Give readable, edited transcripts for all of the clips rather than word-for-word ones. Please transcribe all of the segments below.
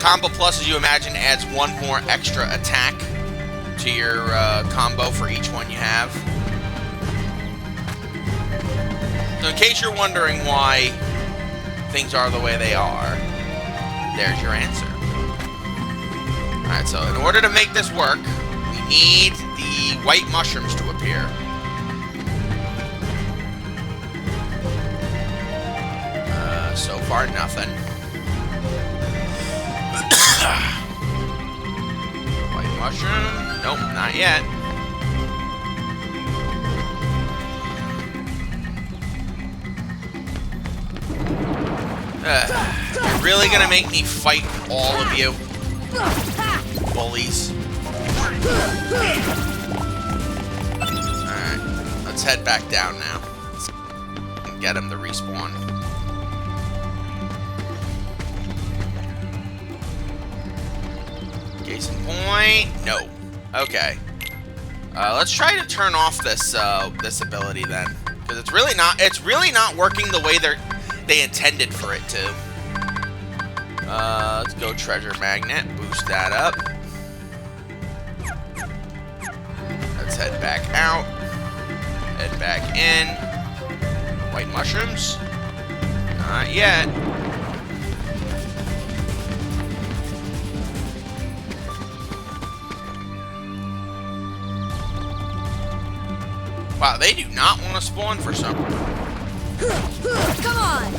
Combo Plus, as you imagine, adds one more extra attack to your combo for each one you have. So in case you're wondering why things are the way they are, there's your answer. Alright, so in order to make this work, we need the white mushrooms to appear. So far, nothing. White mushroom? Nope, not yet. You're really gonna make me fight all of you? Bullies. Alright, let's head back down now. Let's get him to respawn. Case in point, no. Okay. Let's try to turn off this this ability then, because it's really not working the way they intended for it to. Let's go treasure magnet, boost that up. Let's head back out. Head back in. White mushrooms? Not yet. Wow, they do not want to spawn for some. Come on!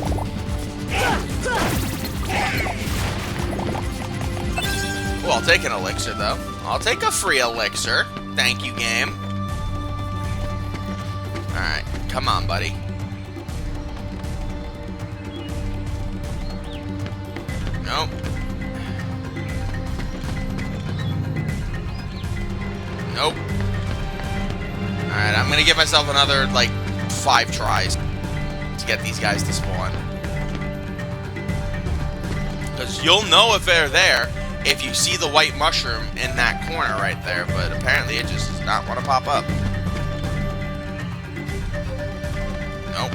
Well, I'll take an elixir, though. I'll take a free elixir. Thank you, game. Alright, come on, buddy. Nope. Nope. Alright, I'm gonna give myself another, like, 5 tries to get these guys to spawn. Because you'll know if they're there if you see the white mushroom in that corner right there, but apparently it just does not want to pop up. Nope.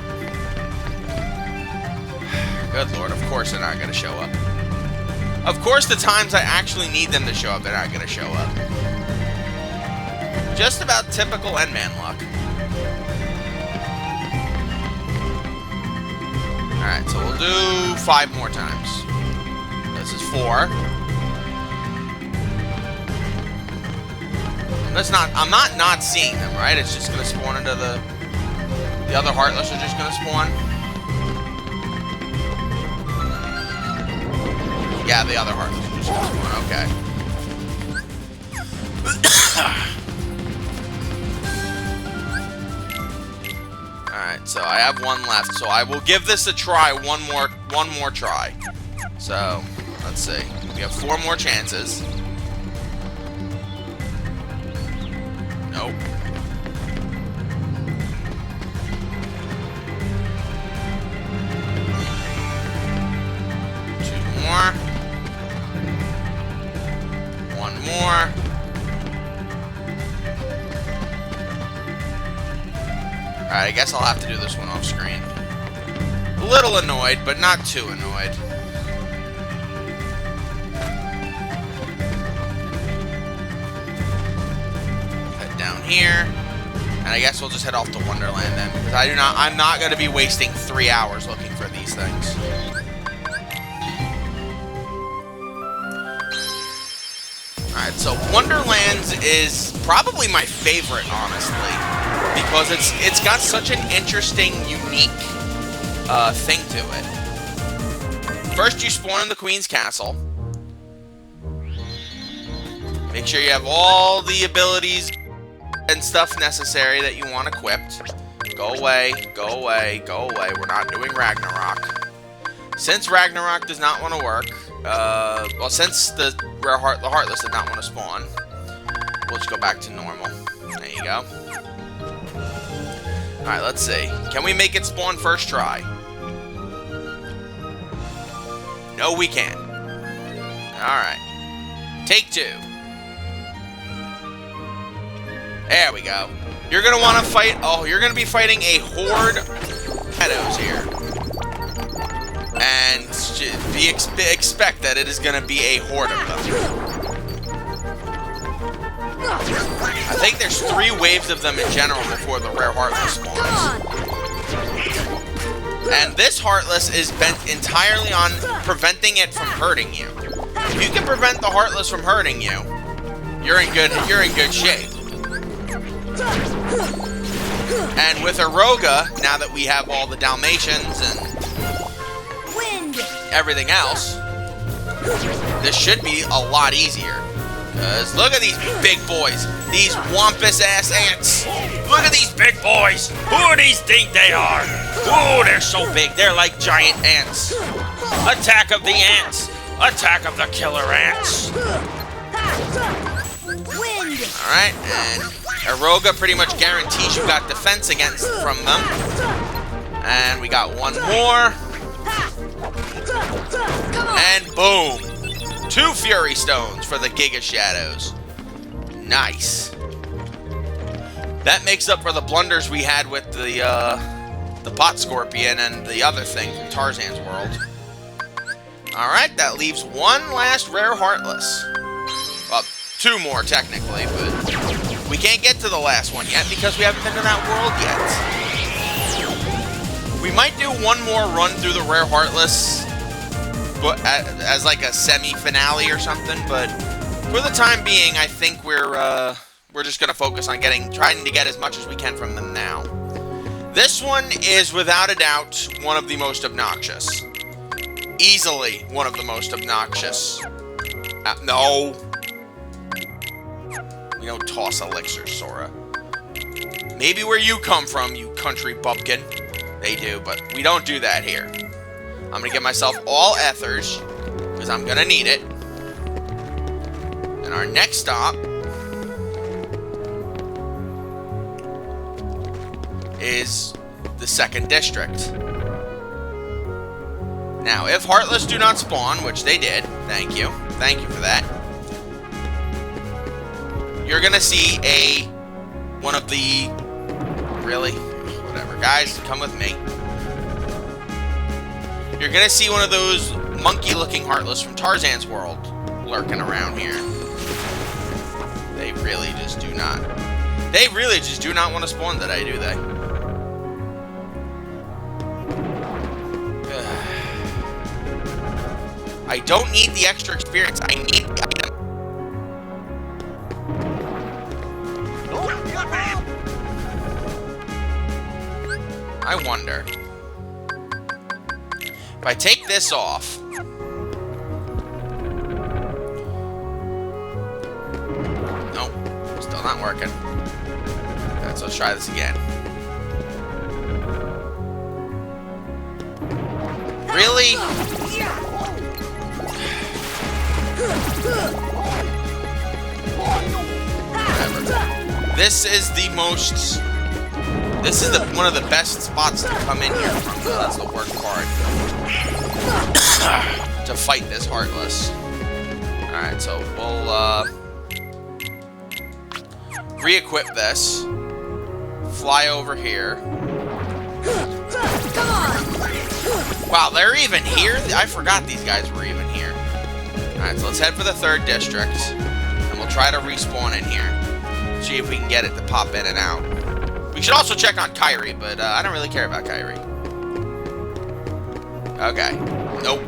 Good lord, of course they're not going to show up. Of course the times I actually need them to show up, they're not going to show up. Just about typical Endman luck. Alright, so we'll do 5 more times. This is 4. That's not, I'm not seeing them, right? It's just gonna spawn into the other Heartless are just gonna spawn. Yeah, the other Heartless are just gonna spawn, okay. Alright, so I have 1 left, so I will give this a try, one more try. So, let's see. We have 4 more chances. Nope. Two more. 1 more. Alright, I guess I'll have to do this one off screen. A little annoyed, but not too annoyed. Here, and I guess we'll just head off to Wonderland then, because I'm not going to be wasting 3 hours looking for these things. Alright, so Wonderlands is probably my favorite, honestly, because it's got such an interesting, unique thing to it. First, you spawn in the Queen's Castle. Make sure you have all the abilities and stuff necessary that you want equipped. Go away, go away, go away. We're not doing Ragnarok. Since Ragnarok does not want to work, well, since the Heartless did not want to spawn, we'll just go back to normal. There you go. Alright, let's see. Can we make it spawn first try? No, we can't. Alright. Take 2. There we go. You're going to want to fight... Oh, you're going to be fighting a horde of pedos here. And expect that it is going to be a horde of them. I think there's 3 waves of them in general before the rare Heartless spawns. And this Heartless is bent entirely on preventing it from hurting you. If you can prevent the Heartless from hurting you, you're in good shape. And with Aroga, now that we have all the Dalmatians and everything else, this should be a lot easier. Because look at these big boys. These wampus-ass ants. Look at these big boys. Who do these think they are? Ooh, they're so big. They're like giant ants. Attack of the ants. Attack of the killer ants. Alright, and Aroga pretty much guarantees you got defense against from them. And we got one more. And boom. 2 Fury Stones for the Giga Shadows. Nice. That makes up for the blunders we had with the Pot Scorpion and the other thing from Tarzan's world. Alright, that leaves one last rare Heartless. Well, 2 more technically, but we can't get to the last one yet because we haven't been to that world yet. We might do one more run through the rare Heartless as like a semi-finale or something, but for the time being, I think we're just gonna focus on trying to get as much as we can from them now. This one is without a doubt one of the most obnoxious. Easily one of the most obnoxious. No. We don't toss elixirs, Sora. Maybe where you come from, you country bumpkin. They do, but we don't do that here. I'm going to get myself all ethers, because I'm going to need it. And our next stop is the 2nd district. Now, if Heartless do not spawn, which they did, thank you for that, you're going to see one of the, really, whatever, guys, come with me. You're gonna see one of those monkey-looking Heartless from Tarzan's world lurking around here. They really just do not. They really just do not want to spawn today, do they? I don't need the extra experience. I need the item. I wonder. If I take this off, nope, still not working. Okay, so let's try this again. Really? Whatever. This is the most. This is one of the best spots to come in here from, though. That's the worst part. To fight this Heartless. Alright, so we'll re-equip this. Fly over here. Come on. Wow, they're even here? I forgot these guys were even here. Alright, so let's head for the 3rd district. And we'll try to respawn in here. See if we can get it to pop in and out. We should also check on Kyrie, but I don't really care about Kyrie. Okay. Nope.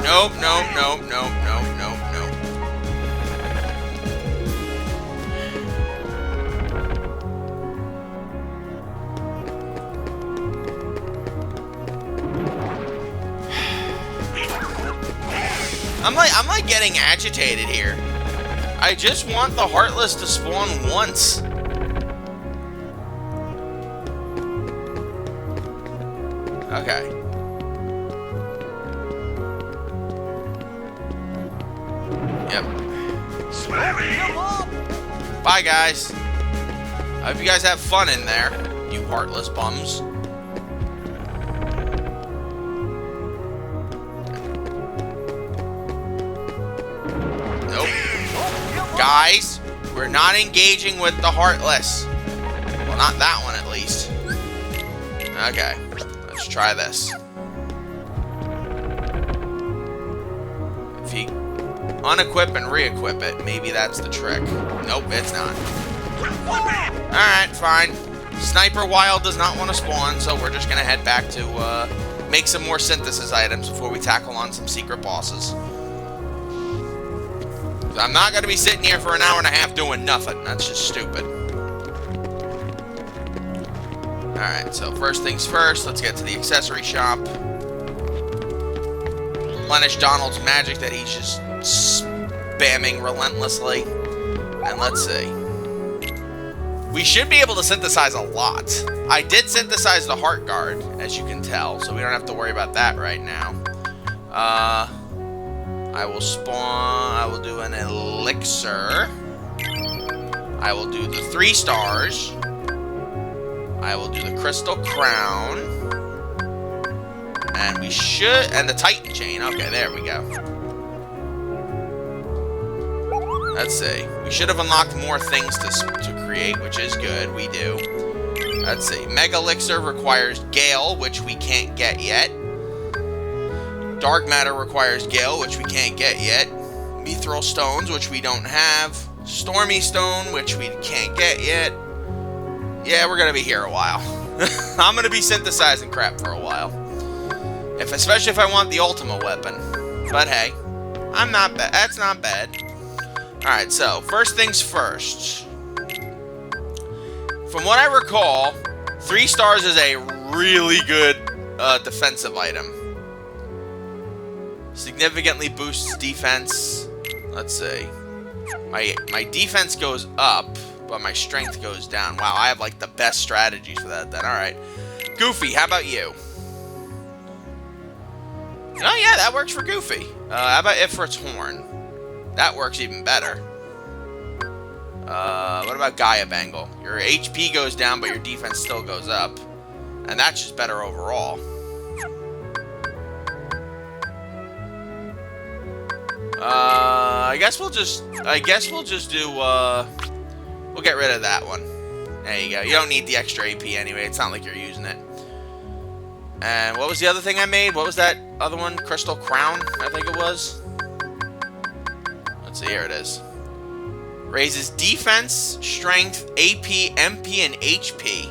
Nope, nope, nope, nope, nope, nope, nope. I'm like getting agitated here. I just want the Heartless to spawn once. Okay. Yep. Bye, guys. I hope you guys have fun in there, you heartless bums. Nope. Guys, we're not engaging with the Heartless. Well, not that one, at least. Okay. Let's try this. Unequip and re-equip it. Maybe that's the trick. Nope, it's not. Alright, fine. Sniper Wild does not want to spawn, so we're just going to head back to make some more synthesis items before we tackle on some secret bosses. I'm not going to be sitting here for an hour and a half doing nothing. That's just stupid. Alright, so first things first, let's get to the accessory shop. Replenish Donald's magic that he's just spamming relentlessly. And let's see. We should be able to synthesize a lot. I did synthesize the Heart Guard, as you can tell, so we don't have to worry about that right now. I will spawn... I will do an elixir. I will do the 3 stars. I will do the crystal crown. And we should... And the Titan chain. Okay, there we go. Let's see. We should have unlocked more things to create, which is good. We do. Let's see. Mega Elixir requires Gale, which we can't get yet. Dark Matter requires Gale, which we can't get yet. Mithril Stones, which we don't have. Stormy Stone, which we can't get yet. Yeah, we're going to be here a while. I'm going to be synthesizing crap for a while. Especially if I want the Ultima Weapon. But hey, I'm not bad. That's not bad. Alright, so, first things first. From what I recall, 3 stars is a really good defensive item. Significantly boosts defense. Let's see. My defense goes up, but my strength goes down. Wow, I have like the best strategies for that then. Alright. Goofy, how about you? Oh yeah, that works for Goofy. How about Ifrit's Horn? That works even better. What about Gaia Bangle? Your HP goes down, but your defense still goes up. And that's just better overall. I guess we'll just do, we'll get rid of that one. There you go. You don't need the extra AP anyway. It's not like you're using it. And what was the other thing I made? What was that other one? Crystal Crown, I think it was. Let's see, here it is. Raises defense, strength, AP, MP, and HP.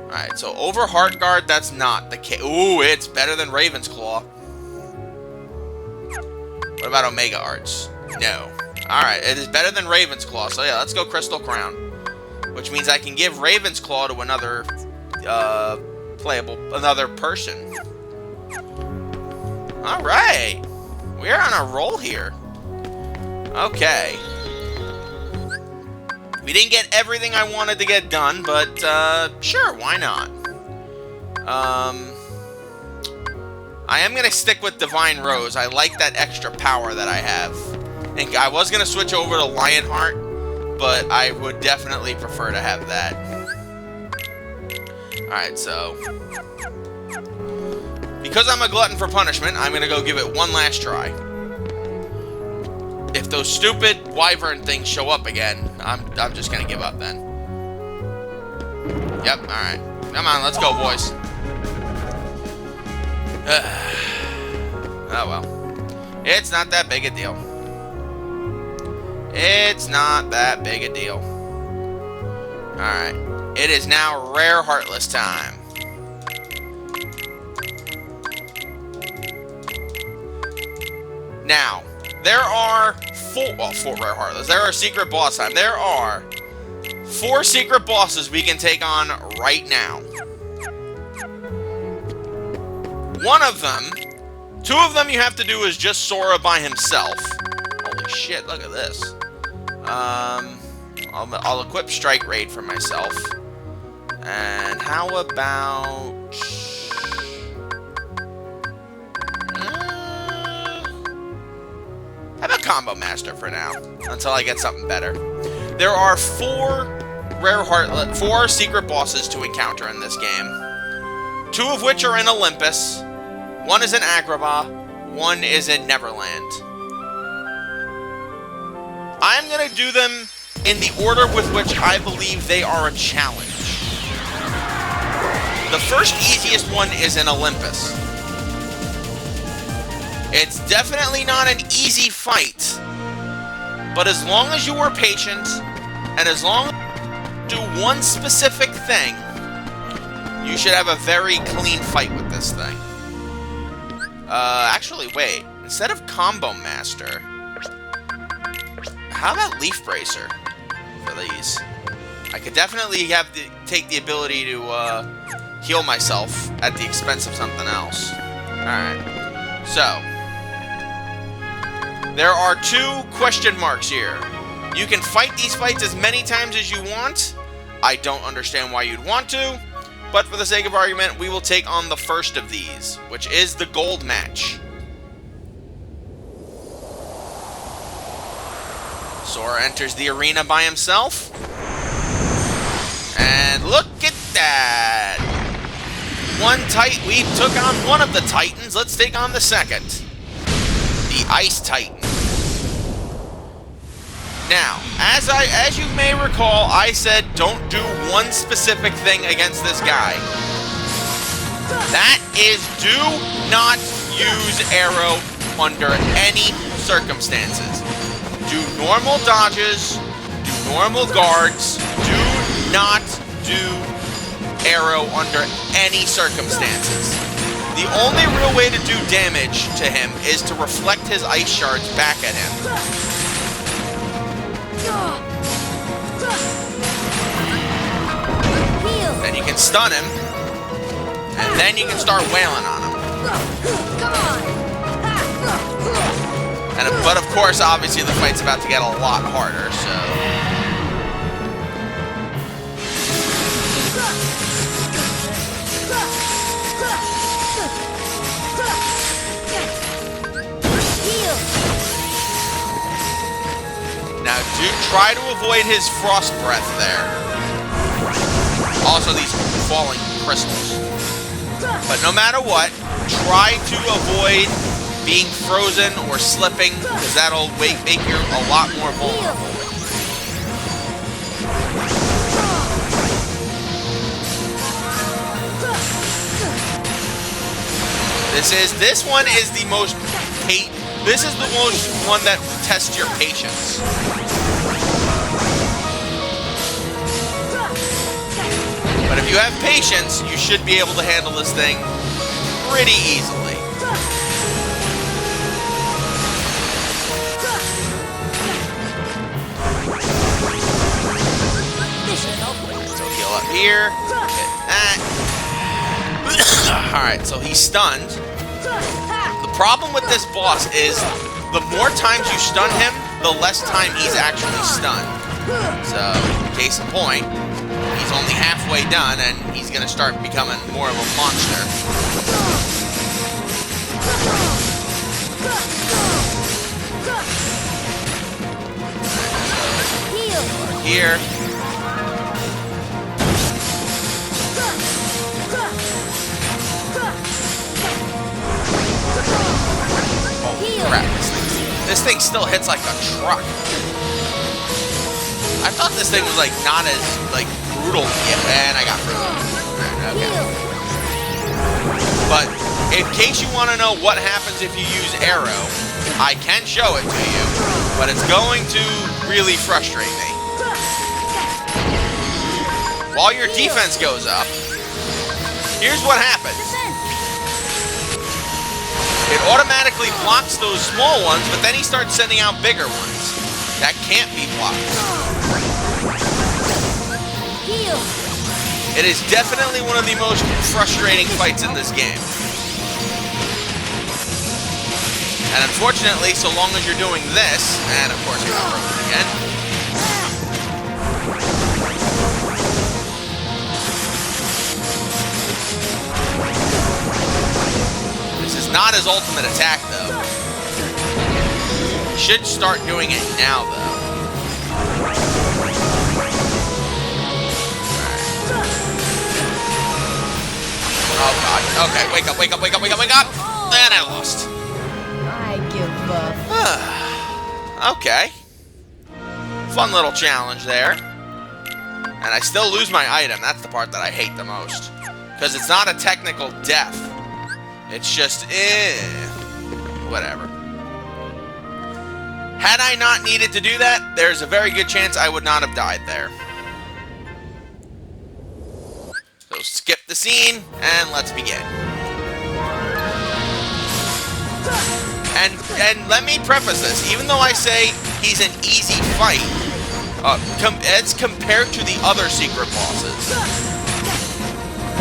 Alright, so over Heart Guard, that's not the case. Ooh, it's better than Raven's Claw. What about Omega Arts? No. Alright, it is better than Raven's Claw, so yeah, let's go Crystal Crown. Which means I can give Raven's Claw to another, another person. Alright. We're on a roll here. Okay. We didn't get everything I wanted to get done, but, sure, why not? I am going to stick with Divine Rose. I like that extra power that I have. And I was going to switch over to Lionheart, but I would definitely prefer to have that. Alright, so... Because I'm a glutton for punishment, I'm going to go give it one last try. If those stupid wyvern things show up again, I'm just going to give up then. Yep, alright. Come on, let's go, boys. Oh well. It's not that big a deal. It's not that big a deal. Alright. It is now Rare Heartless time. Now, there are four Rare Heartless. There are secret boss time. There are 4 secret bosses we can take on right now. One of them, 2 of them you have to do is just Sora by himself. Holy shit, look at this. I'll equip Strike Raid for myself. And how about... how about Combo Master for now, until I get something better. There are 4 secret bosses to encounter in this game. 2 of which are in Olympus. 1 is in Agrabah, 1 is in Neverland. I'm going to do them in the order with which I believe they are a challenge. The first easiest one is in Olympus. It's definitely not an easy fight. But as long as you are patient, and as long as you do one specific thing, you should have a very clean fight with this thing. Actually, wait. Instead of Combo Master, how about Leaf Bracer for these? I could definitely take the ability to heal myself at the expense of something else. Alright. So, there are 2 question marks here. You can fight these fights as many times as you want. I don't understand why you'd want to. But for the sake of argument, we will take on the first of these, which is the gold match. Sora enters the arena by himself. And look at that! We took on one of the Titans. Let's take on the second. The Ice Titan. Now, as you may recall, I said don't do one specific thing against this guy. That is, do not use arrow under any circumstances. Do normal dodges, do normal guards, do not do arrow under any circumstances. The only real way to do damage to him is to reflect his ice shards back at him. Then you can stun him, and then you can start wailing on him. But of course, obviously, the fight's about to get a lot harder, so... Now, do try to avoid his frost breath there. Also, these falling crystals. But no matter what, try to avoid being frozen or slipping, because that'll make you a lot more vulnerable. This one is the most one that tests your patience. But if you have patience, you should be able to handle this thing pretty easily. So heal up here. Alright, so he's stunned. The problem with this boss is the more times you stun him, the less time he's actually stunned. So, case in point, he's only halfway done and he's going to start becoming more of a monster. Here. Oh crap, this thing still hits like a truck. I thought this thing was like not as like brutal. Yeah, and I got brutal. Okay. But in case you want to know what happens if you use arrow, I can show it to you, but it's going to really frustrate me. While your defense goes up, here's what happens. It automatically blocks those small ones, but then he starts sending out bigger ones. That can't be blocked. It is definitely one of the most frustrating fights in this game. And unfortunately, so long as you're doing this, and of course you're not broken again. This is not his ultimate attack, though. Should start doing it now, though. Oh god. Okay, wake up, wake up, wake up, wake up, wake up! And I lost. I give up. Okay. Fun little challenge there. And I still lose my item. That's the part that I hate the most. Because it's not a technical death. It's just, whatever. Had I not needed to do that, there's a very good chance I would not have died there. So skip the scene, and let's begin. And let me preface this, even though I say he's an easy fight, it's compared to the other secret bosses.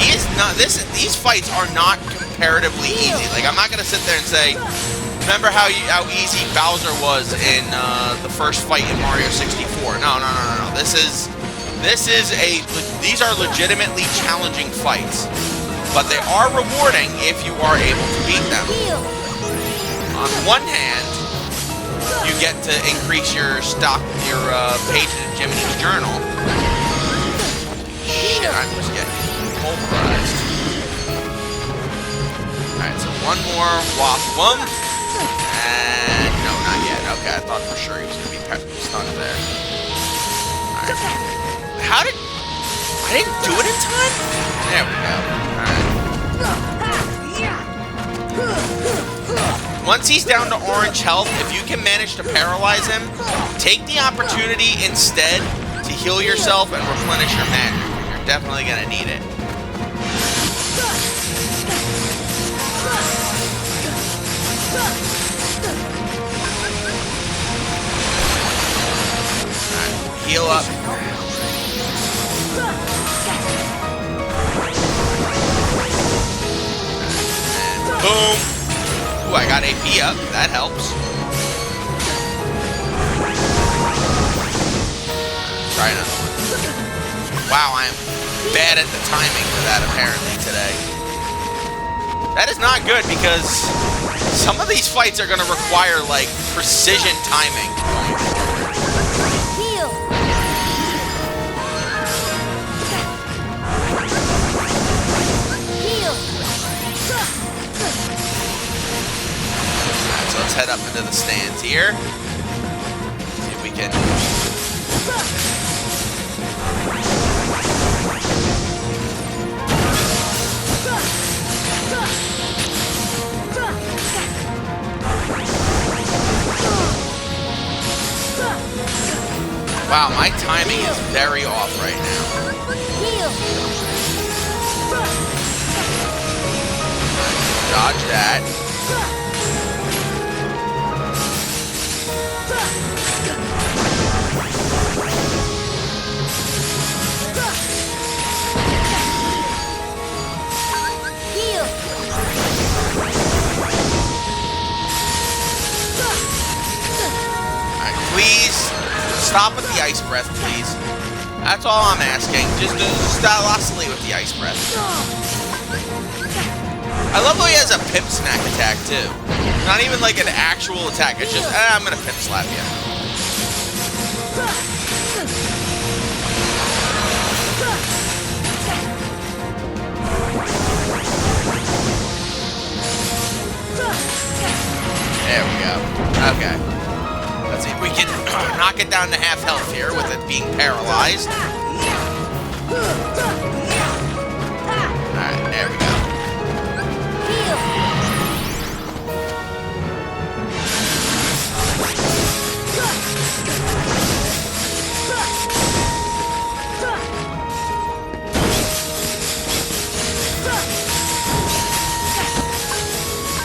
He is not, these fights are not comparatively easy. Like, I'm not going to sit there and say, remember how easy Bowser was in the first fight in Mario 64? No. These are legitimately challenging fights, but they are rewarding if you are able to beat them. On one hand, you get to increase your pages in Jiminy's journal. Shit, I'm just getting pulverized. Alright, so one more Wathwum. And no, not yet. Okay, I thought for sure he was going to be stunned there. Alright. I didn't do it in time? There we go. Alright. Once he's down to orange health, if you can manage to paralyze him, take the opportunity instead to heal yourself and replenish your magic. You're definitely going to need it. Alright, heal up. And boom! Ooh, I got AP up. That helps. Try another one. Wow, I'm bad at the timing for that apparently today. That is not good because some of these fights are going to require, like, precision timing going forward. Heal. So let's head up into the stands here. See if we can... Wow, my timing is very off right now. Dodge that. Please, stop with the ice breath, please. That's all I'm asking. Just stop oscillate with the ice breath. I love how he has a pip snack attack, too. Not even like an actual attack. It's just, I'm gonna pip slap you. There we go. Okay. Let's see if we can knock it down to half health here with it being paralyzed. Alright, there we go.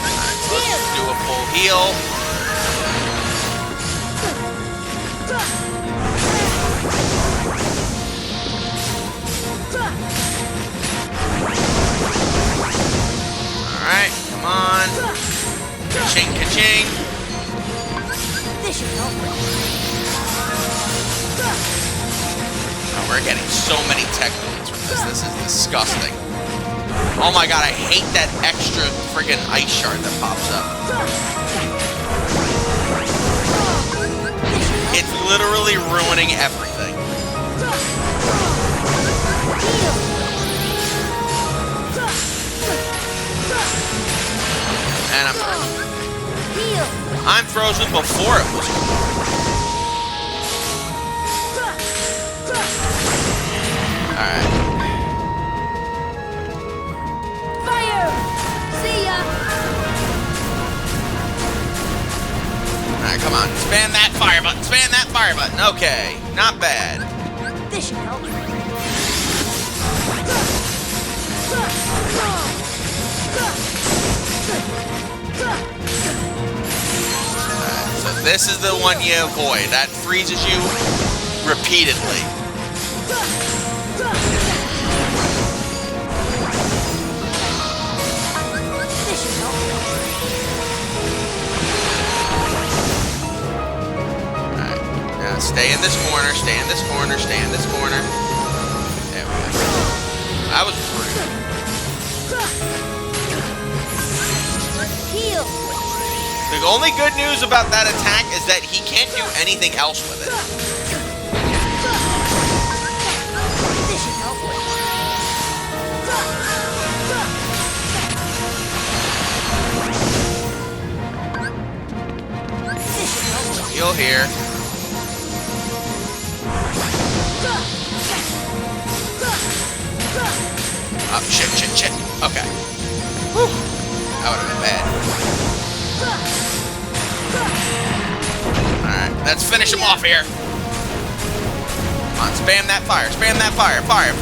Alright, so let's do a full heal. Alright, come on. Ka-ching, ka-ching. This should help. Oh, we're getting so many tech points from this. This is disgusting. Oh my god, I hate that extra friggin' ice shard that pops up. It's literally ruining everything. And I'm frozen. I'm frozen before it was cool. Alright. Fire! See ya! Alright, come on. Spam that fire button. Spam that fire button. Okay. Not bad. This should help. So this is the one you avoid. That freezes you repeatedly. This should help. Alright. Now stay in this corner, stay in this corner, stay in this corner. There we go. That was rude. Heal. The only good news about that attack is that he can't do anything else with it. This should help. This should help. Heal here. Oh, shit. Okay. Whew. That would have been bad. Alright, let's finish him off here. Come on, spam that fire. Spam that fire. Fire.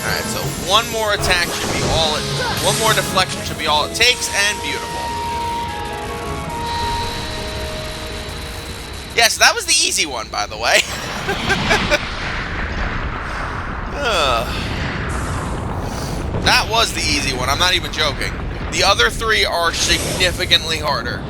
Alright, so one more attack should be all it... One more deflection should be all it takes, and beautiful. Yes, that was the easy one, by the way. That was the easy one, I'm not even joking. The other three are significantly harder.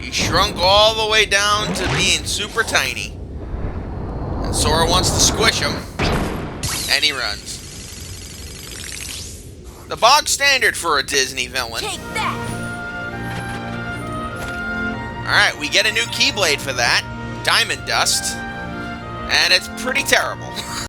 He shrunk all the way down to being super tiny. And Sora wants to squish him. And he runs. The bog standard for a Disney villain. Take that. Alright, we get a new Keyblade for that. Diamond Dust. And it's pretty terrible.